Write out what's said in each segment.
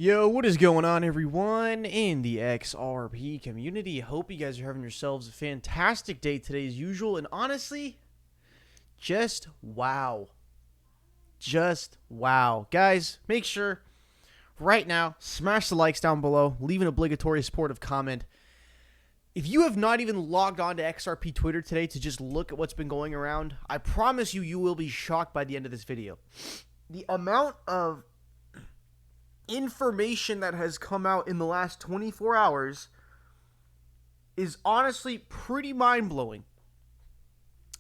Yo, what is going on, everyone, in the XRP community? Hope you guys are having yourselves a fantastic day today as usual. And honestly, just wow. Just wow. Guys, make sure right now, smash the likes down below. Leave an obligatory supportive comment. If you have not even logged on to XRP Twitter today to just look at what's been going around, I promise you, you will be shocked by the end of this video. The amount of information that has come out in the last 24 hours is honestly pretty mind-blowing.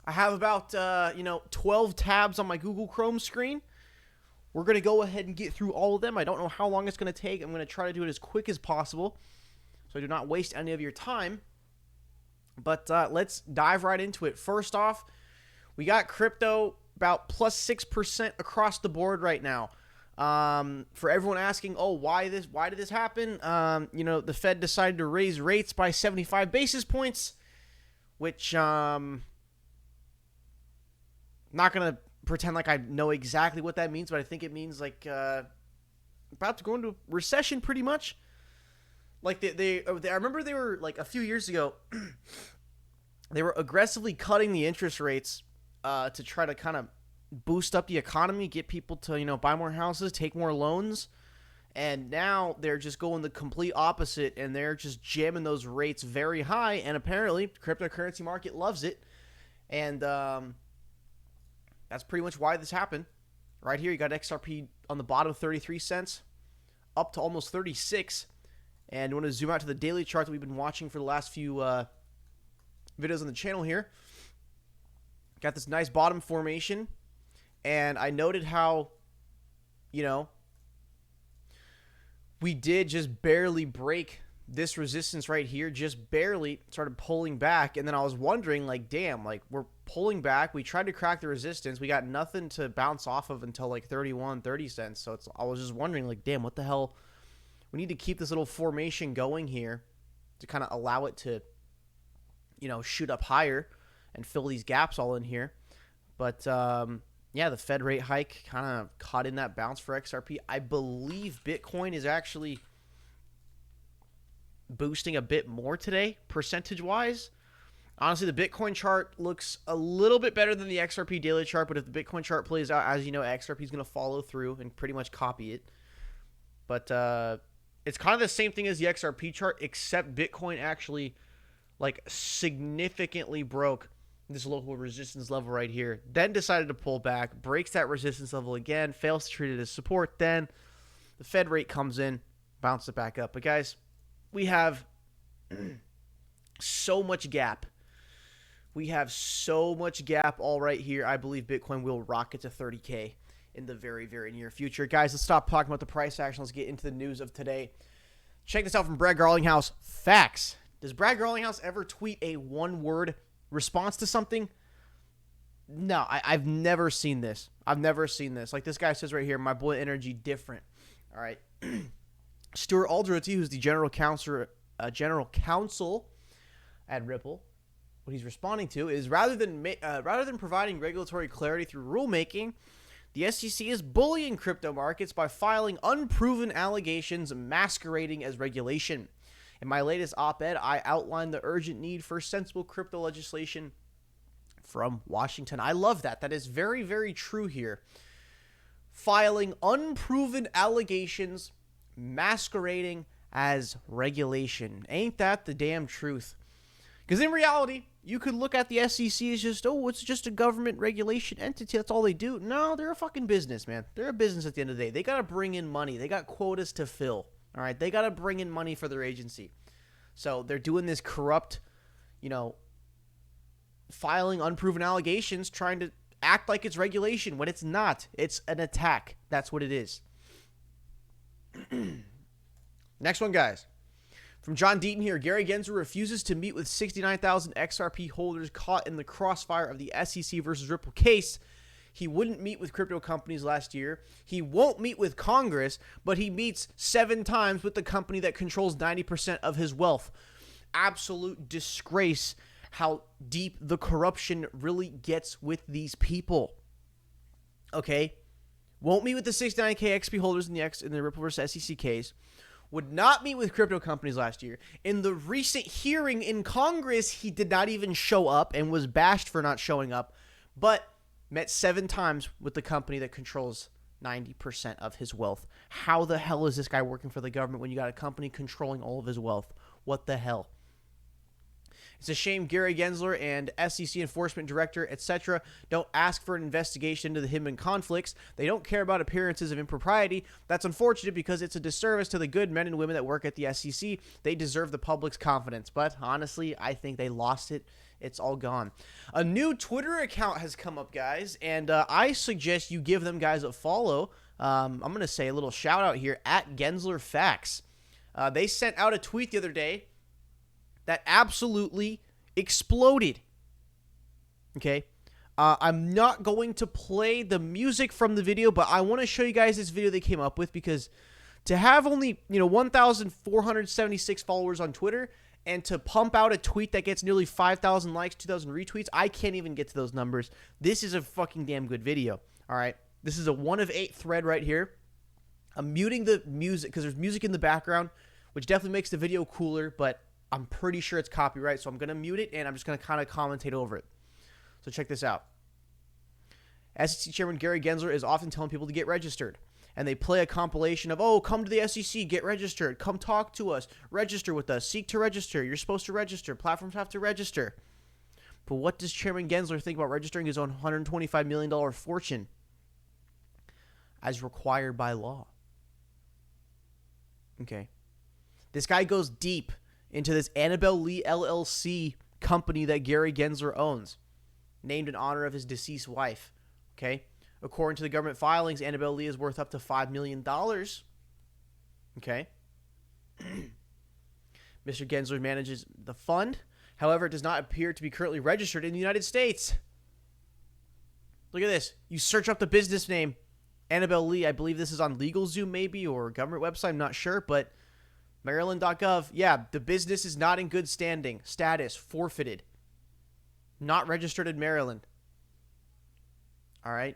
I have about 12 tabs on my Google Chrome screen. We're going to go ahead and get through all of them. I don't know how long it's going to take. I'm going to try to do it as quick as possible so I do not waste any of your time. But let's dive right into it. First off, we got crypto about plus 6% across the board right now. For everyone asking, oh, why did this happen? The Fed decided to raise rates by 75 basis points, which, not going to pretend like I know exactly what that means, but I think it means like, about to go into recession pretty much. Like I remember they were like a few years ago, they were aggressively cutting the interest rates, to try to kind of boost up the economy, get people to, buy more houses, take more loans. And now they're just going the complete opposite, and they're just jamming those rates very high. And apparently, the cryptocurrency market loves it. And that's pretty much why this happened. Right here, you got XRP on the bottom, 33 cents, up to almost 36. And you want to zoom out to the daily chart that we've been watching for the last few videos on the channel here. Got this nice bottom formation. And I noted how, we did just barely break this resistance right here, just barely started pulling back. And then I was wondering, like, damn, like, we're pulling back. We tried to crack the resistance. We got nothing to bounce off of until like 30 cents. So I was just wondering, like, damn, what the hell? We need to keep this little formation going here to kind of allow it to, shoot up higher and fill these gaps all in here. But, yeah, the Fed rate hike kind of caught in that bounce for XRP. I believe Bitcoin is actually boosting a bit more today, percentage-wise. Honestly, the Bitcoin chart looks a little bit better than the XRP daily chart, but if the Bitcoin chart plays out, as you know, XRP is going to follow through and pretty much copy it. But it's kind of the same thing as the XRP chart, except Bitcoin actually, like, significantly broke this local resistance level right here, then decided to pull back, breaks that resistance level again, fails to treat it as support, then the Fed rate comes in, bounces it back up. But guys, we have so much gap. We have so much gap all right here. I believe Bitcoin will rocket to 30K in the very, very near future. Guys, let's stop talking about the price action. Let's get into the news of today. Check this out from Brad Garlinghouse. Facts. Does Brad Garlinghouse ever tweet a one-word response to something? No, I've never seen this. I've never seen this. Like this guy says right here, my boy Energy different. All right. Stuart Alderity, who's the general counsel at Ripple, what he's responding to is rather than providing regulatory clarity through rulemaking, the SEC is bullying crypto markets by filing unproven allegations masquerading as regulation. In my latest op-ed, I outlined the urgent need for sensible crypto legislation from Washington. I love that. That is very, very true here. Filing unproven allegations masquerading as regulation. Ain't that the damn truth? Because in reality, you could look at the SEC as just, oh, it's just a government regulation entity. That's all they do. No, they're a fucking business, man. They're a business at the end of the day. They got to bring in money. They got quotas to fill. All right, they got to bring in money for their agency. So they're doing this corrupt, filing unproven allegations, trying to act like it's regulation when it's not. It's an attack. That's what it is. Next one, guys. From John Deaton here, Gary Gensler refuses to meet with 69,000 XRP holders caught in the crossfire of the SEC versus Ripple case. He wouldn't meet with crypto companies last year. He won't meet with Congress, but he meets 7 times with the company that controls 90% of his wealth. Absolute disgrace how deep the corruption really gets with these people. Okay? won't meet with the 69K XP holders in the Ripple versus SEC case, would not meet with crypto companies last year. In the recent hearing in Congress, he did not even show up and was bashed for not showing up, but met 7 times with the company that controls 90% of his wealth. How the hell is this guy working for the government when you got a company controlling all of his wealth? What the hell? It's a shame Gary Gensler and SEC enforcement director, etc., don't ask for an investigation into the Hinman conflicts. They don't care about appearances of impropriety. That's unfortunate because it's a disservice to the good men and women that work at the SEC. They deserve the public's confidence. But honestly, I think they lost it. It's all gone. A new Twitter account has come up, guys, and I suggest you give them guys a follow. I'm going to say a little shout out here at Gensler Facts. They sent out a tweet the other day that absolutely exploded. Okay. I'm not going to play the music from the video, but I want to show you guys this video they came up with, because to have only, 1,476 followers on Twitter and to pump out a tweet that gets nearly 5,000 likes, 2,000 retweets, I can't even get to those numbers. This is a fucking damn good video. All right. This is a 1 of 8 thread right here. I'm muting the music because there's music in the background, which definitely makes the video cooler, but I'm pretty sure it's copyright, so I'm going to mute it, and I'm just going to kind of commentate over it. So check this out. SEC Chairman Gary Gensler is often telling people to get registered, and they play a compilation of, oh, come to the SEC, get registered, come talk to us, register with us, seek to register, you're supposed to register, platforms have to register. But what does Chairman Gensler think about registering his own $125 million fortune as required by law? Okay. This guy goes deep into this Annabelle Lee LLC company that Gary Gensler owns, named in honor of his deceased wife. Okay? According to the government filings, Annabelle Lee is worth up to $5 million. Okay? Mr. Gensler manages the fund. However, it does not appear to be currently registered in the United States. Look at this. You search up the business name, Annabelle Lee. I believe this is on LegalZoom maybe, or a government website. I'm not sure, but Maryland.gov, yeah, the business is not in good standing. Status, forfeited. Not registered in Maryland. All right.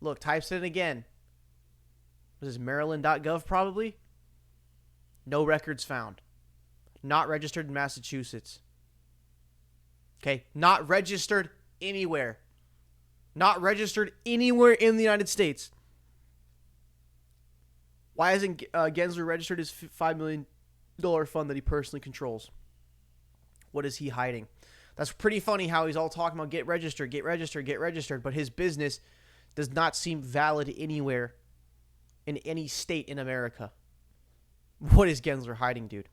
Look, types it in again. This is Maryland.gov probably. No records found. Not registered in Massachusetts. Okay, not registered anywhere. Not registered anywhere in the United States. Why hasn't Gensler registered his $5 million fund that he personally controls? What is he hiding? That's pretty funny how he's all talking about get registered, get registered, get registered, but his business does not seem valid anywhere in any state in America. What is Gensler hiding, dude?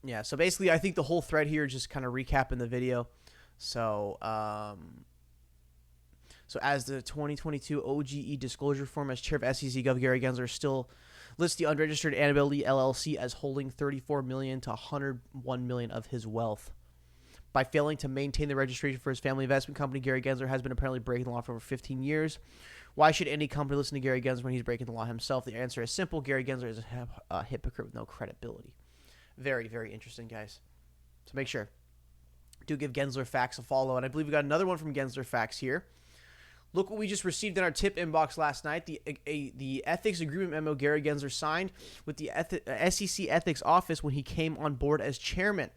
Yeah, so basically I think the whole thread here is just kind of recapping the video. So, So as the 2022 OGE disclosure form, as chair of SEC Gov, Gary Gensler still lists the unregistered Annabelle Lee LLC as holding $34 million to $101 million of his wealth. By failing to maintain the registration for his family investment company, Gary Gensler has been apparently breaking the law for over 15 years. Why should any company listen to Gary Gensler when he's breaking the law himself? The answer is simple. Gary Gensler is a hypocrite with no credibility. Very, very interesting, guys. So make sure. Do give Gensler Facts a follow. And I believe we got another one from Gensler Facts here. Look what we just received in our tip inbox last night. The ethics agreement memo Gary Gensler signed with the SEC Ethics Office when he came on board as chairman.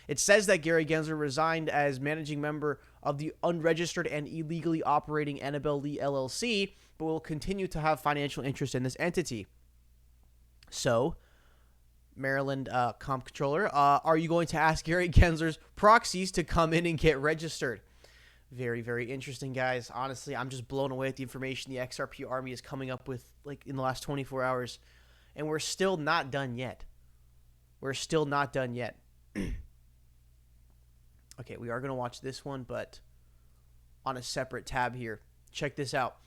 It says that Gary Gensler resigned as managing member of the unregistered and illegally operating Annabelle Lee LLC, but will continue to have financial interest in this entity. So, Maryland comptroller, are you going to ask Gary Gensler's proxies to come in and get registered? Very, very interesting, guys. Honestly, I'm just blown away at the information the XRP Army is coming up with like in the last 24 hours. And we're still not done yet. We're still not done yet. Okay, we are going to watch this one, but on a separate tab here. Check this out.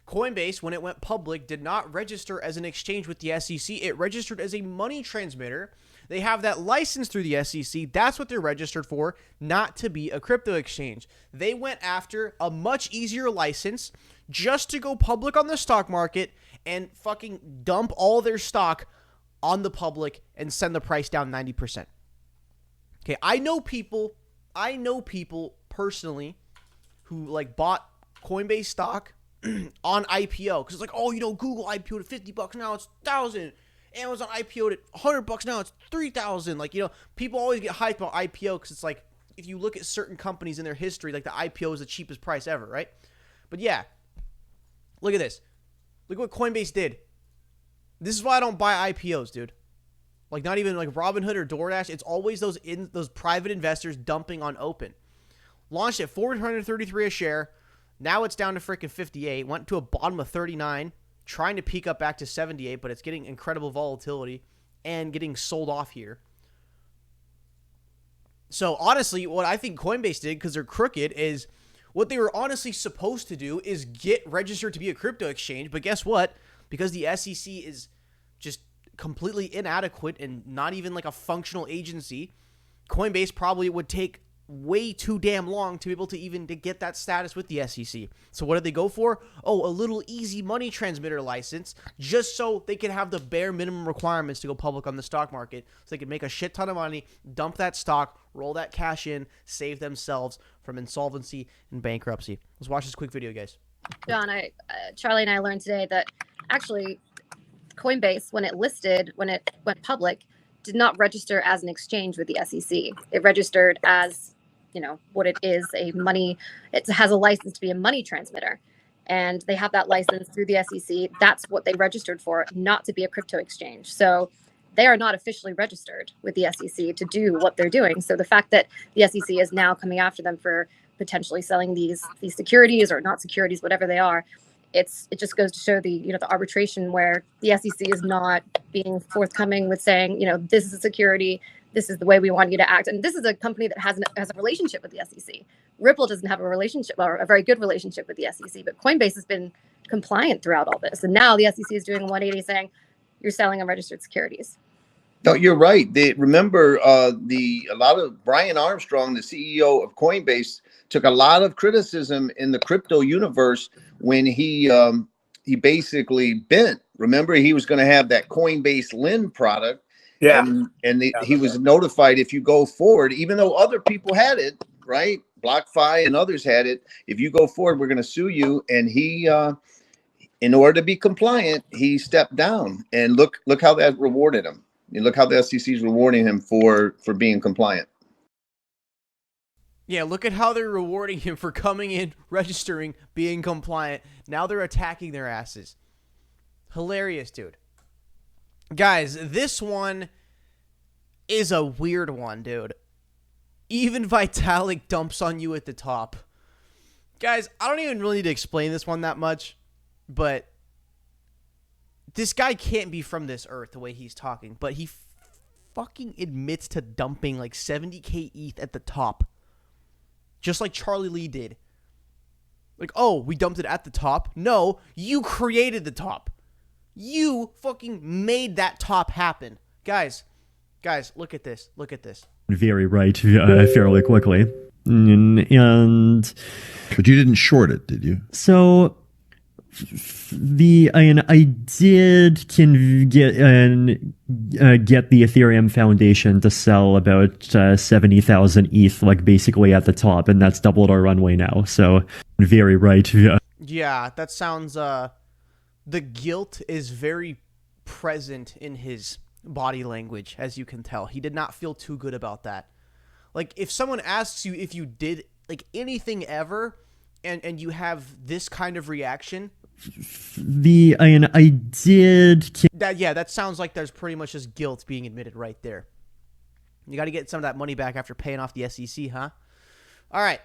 Coinbase, when it went public, did not register as an exchange with the SEC. It registered as a money transmitter. They have that license through the SEC. That's what they're registered for, not to be a crypto exchange. They went after a much easier license just to go public on the stock market and fucking dump all their stock on the public and send the price down 90%. Okay, I know people personally who like bought Coinbase stock on IPO, because it's like, oh, Google IPO'd at $50, now it's 1,000. Amazon IPO'd at $100, now it's 3,000. Like, people always get hyped about IPO because it's like, if you look at certain companies in their history, like the IPO is the cheapest price ever, right? But yeah, look at this. Look what Coinbase did. This is why I don't buy IPOs, dude. Like, not even like Robinhood or DoorDash. It's always those private investors dumping on open. Launched at $433 a share. Now it's down to freaking 58. Went to a bottom of 39. Trying to peak up back to 78, but it's getting incredible volatility and getting sold off here. So honestly, what I think Coinbase did, because they're crooked, is what they were honestly supposed to do is get registered to be a crypto exchange. But guess what? Because the SEC is just completely inadequate and not even like a functional agency, Coinbase probably would take way too damn long to be able to even to get that status with the SEC. So what did they go for? Oh, a little easy money transmitter license, just so they can have the bare minimum requirements to go public on the stock market, so they can make a shit ton of money, dump that stock, roll that cash in, save themselves from insolvency and bankruptcy. Let's watch this quick video, guys. John, Charlie and I learned today that actually Coinbase, when it went public, did not register as an exchange with the SEC. It registered as, what it is, it has a license to be a money transmitter. And they have that license through the SEC. That's what they registered for, not to be a crypto exchange. So they are not officially registered with the SEC to do what they're doing. So the fact that the SEC is now coming after them for potentially selling these securities or not securities, whatever they are, it just goes to show the arbitration where the SEC is not being forthcoming with saying, this is a security, this is the way we want you to act. And this is a company that has a relationship with the SEC. Ripple doesn't have a relationship, or a very good relationship with the SEC, but Coinbase has been compliant throughout all this. And now the SEC is doing a 180 saying you're selling unregistered securities. No, you're right. Remember a lot of Brian Armstrong, the CEO of Coinbase, took a lot of criticism in the crypto universe when he basically bent. Remember, he was going to have that Coinbase Lend product. Yeah. He was notified, if you go forward, even though other people had it, right? BlockFi and others had it. If you go forward, we're going to sue you. And he, in order to be compliant, he stepped down. And look how that rewarded him. And look how the SEC is rewarding him for being compliant. Yeah, look at how they're rewarding him for coming in, registering, being compliant. Now they're attacking their asses. Hilarious, dude. Guys, this one is a weird one, dude. Even Vitalik dumps on you at the top. Guys, I don't even really need to explain this one that much, but this guy can't be from this earth the way he's talking, but he fucking admits to dumping like 70K ETH at the top. Just like Charlie Lee did. Like, oh, we dumped it at the top. No, you created the top. You fucking made that top happen. Guys, look at this. Look at this. Very right, fairly quickly. And but you didn't short it, did you? So I did get the Ethereum Foundation to sell about 70,000 ETH, like basically at the top, and that's doubled our runway now. So very right. Yeah, that sounds. The guilt is very present in his body language, as you can tell. He did not feel too good about that. Like, if someone asks you if you did like anything ever, and you have this kind of reaction. I did. That sounds like there's pretty much just guilt being admitted right there. You got to get some of that money back after paying off the SEC, huh? All right.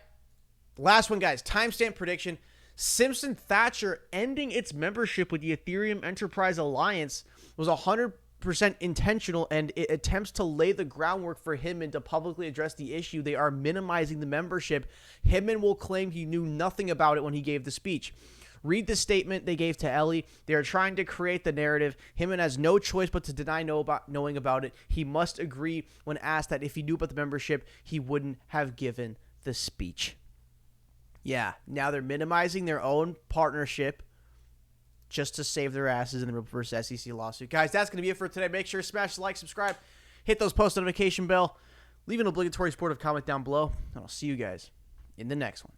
Last one, guys. Timestamp prediction. Simpson Thatcher ending its membership with the Ethereum Enterprise Alliance was 100% intentional, and it attempts to lay the groundwork for Hinman to publicly address the issue. They are minimizing the membership. Hinman will claim he knew nothing about it when he gave the speech. Read the statement they gave to Ellie. They are trying to create the narrative. Hinman has no choice but to deny knowing about it. He must agree when asked that if he knew about the membership, he wouldn't have given the speech. Yeah, now they're minimizing their own partnership just to save their asses in the Ripple vs. SEC lawsuit. Guys, that's going to be it for today. Make sure to smash the like, subscribe, hit those post notification bell, leave an obligatory supportive comment down below, and I'll see you guys in the next one.